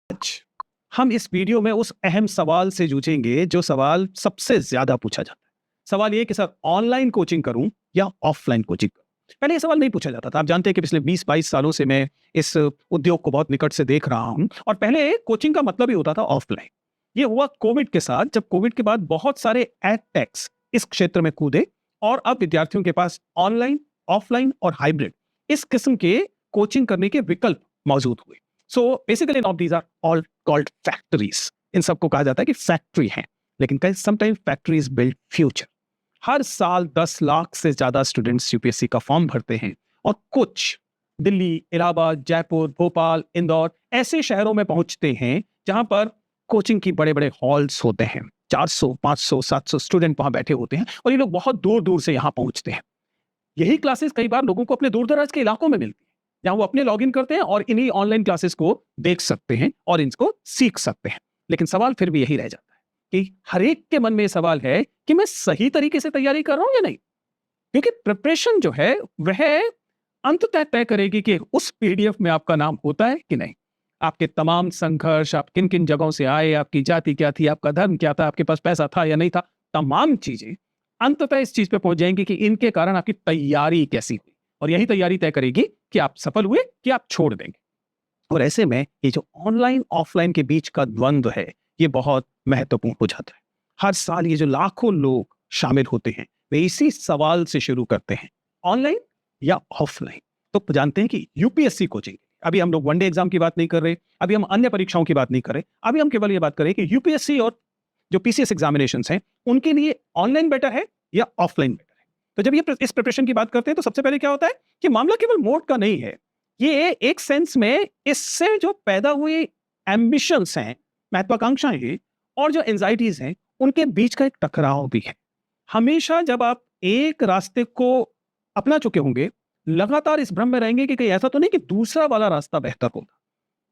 आज हम इस वीडियो में उस अहम सवाल से जूझेंगे जो सवाल सबसे ज्यादा पूछा जाता है। सवाल ये कि सर ऑनलाइन कोचिंग करूं या ऑफलाइन कोचिंग करूं। पहले ये सवाल नहीं पूछा जाता था। आप जानते हैं कि पिछले 20-22 सालों से मैं इस उद्योग को बहुत निकट से देख रहा हूं और पहले कोचिंग का मतलब ही होता था ऑफलाइन। ये हुआ कोविड के साथ, जब कोविड के बाद बहुत सारे एडटेक्स इस क्षेत्र में कूदे और अब विद्यार्थियों के पास ऑनलाइन, ऑफलाइन और हाइब्रिड इस किस्म के कोचिंग करने के विकल्प मौजूद हुए। So basically now these are all called factories. इन सबको कहा जाता है कि फैक्ट्री हैं, लेकिन समटाइम्स फैक्ट्रीज बिल्ड फ्यूचर। हर साल 10 लाख से ज्यादा स्टूडेंट्स यूपीएससी का फॉर्म भरते हैं और कुछ दिल्ली, इलाहाबाद, जयपुर, भोपाल, इंदौर ऐसे शहरों में पहुंचते हैं जहां पर कोचिंग की बड़े बड़े हॉल्स होते हैं। 400, 500, 700 स्टूडेंट वहां बैठे होते हैं और ये लोग बहुत दूर दूर से यहां पहुंचते हैं। यही क्लासेस कई बार लोगों को अपने दूर दराज के इलाकों में मिलती है, जहां वो अपने लॉगिन करते हैं और इन्हीं ऑनलाइन क्लासेस को देख सकते हैं और इनको सीख सकते हैं। लेकिन सवाल फिर भी यही रह जाता है कि हर एक के मन में सवाल है कि मैं सही तरीके से तैयारी कर रहा हूं या नहीं, क्योंकि प्रिपरेशन जो है वह अंततः तय करेगी कि उस पीडीएफ में आपका नाम होता है कि नहीं। आपके तमाम संघर्ष, आप किन किन जगहों से आए, आपकी जाति क्या थी, आपका धर्म क्या था, आपके पास पैसा था या नहीं था, तमाम चीजें अंततः इस चीज पे पहुंच जाएंगी कि इनके कारण आपकी तैयारी कैसी हुई, और यही तैयारी तय करेगी कि आप सफल हुए कि आप छोड़ देंगे। और ऐसे में ये जो ऑनलाइन ऑफलाइन के बीच का द्वंद्व है, ये बहुत महत्वपूर्ण हो जाता है। हर साल ये जो लाखों लोग शामिल होते हैं, वे इसी सवाल से शुरू करते हैं, ऑनलाइन या ऑफलाइन। तो जानते हैं कि यूपीएससी कोचिंग, अभी हम लोग वनडे एग्जाम की बात नहीं कर रहे, अभी हम अन्य परीक्षाओं की बात नहीं कर रहे, अभी हम केवल ये बात करें कि यूपीएससी और जो पीसीएस एग्जामिनेशंस हैं उनके लिए ऑनलाइन बेटर है या ऑफलाइन बेटर है। तो जब ये इस प्रिपरेशन की बात करते हैं तो सबसे पहले क्या होता है कि मामला केवल मोड का नहीं है, ये एक सेंस में इससे जो पैदा हुई एम्बिशंस हैं, महत्वाकांक्षाएं हैं और जो एंजाइटीज हैं, उनके बीच का एक टकराव भी है। हमेशा जब आप एक रास्ते को अपना चुके होंगे, लगातार इस भ्रम में रहेंगे कि कहीं ऐसा तो नहीं कि दूसरा वाला रास्ता बेहतर होगा।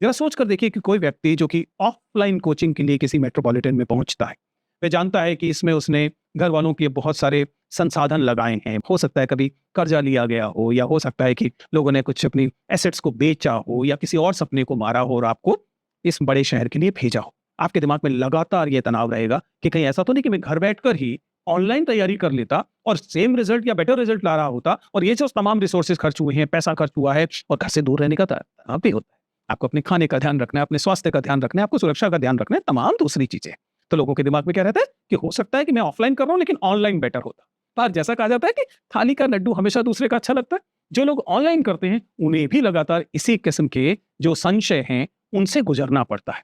जरा सोच कर देखिए कि कोई व्यक्ति जो कि ऑफलाइन कोचिंग के लिए किसी मेट्रोपॉलिटन में पहुंचता है, वह जानता है कि इसमें उसने घर वालों के बहुत सारे संसाधन लगाए हैं। हो सकता है कभी कर्जा लिया गया हो, या हो सकता है कि लोगों ने कुछ अपनी एसेट्स को बेचा हो, या किसी और सपने को मारा हो और आपको इस बड़े शहर के लिए भेजा हो। आपके दिमाग में लगातार ये तनाव रहेगा कि कहीं ऐसा तो नहीं कि मैं घर बैठकर ही ऑनलाइन तैयारी कर लेता और सेम रिजल्ट या बेटर रिजल्ट ला रहा होता, और ये जो तमाम रिसोर्सेज खर्च हुए हैं, पैसा खर्च हुआ है, और घर से दूर रहने का तनाव भी होता है। आपको अपने खाने का ध्यान रखना है, अपने स्वास्थ्य का ध्यान रखना है, आपको सुरक्षा का ध्यान रखना है, तमाम दूसरी चीजें। तो लोगों के दिमाग में क्या रहता है कि हो सकता है कि मैं ऑफलाइन कर रहा हूं लेकिन ऑनलाइन बेटर होता। पर जैसा कहा जाता है कि थाली का लड्डू हमेशा दूसरे का अच्छा लगता है। जो लोग ऑनलाइन करते हैं उन्हें भी लगातार इसी किस्म के जो संशय हैं उनसे गुजरना पड़ता है।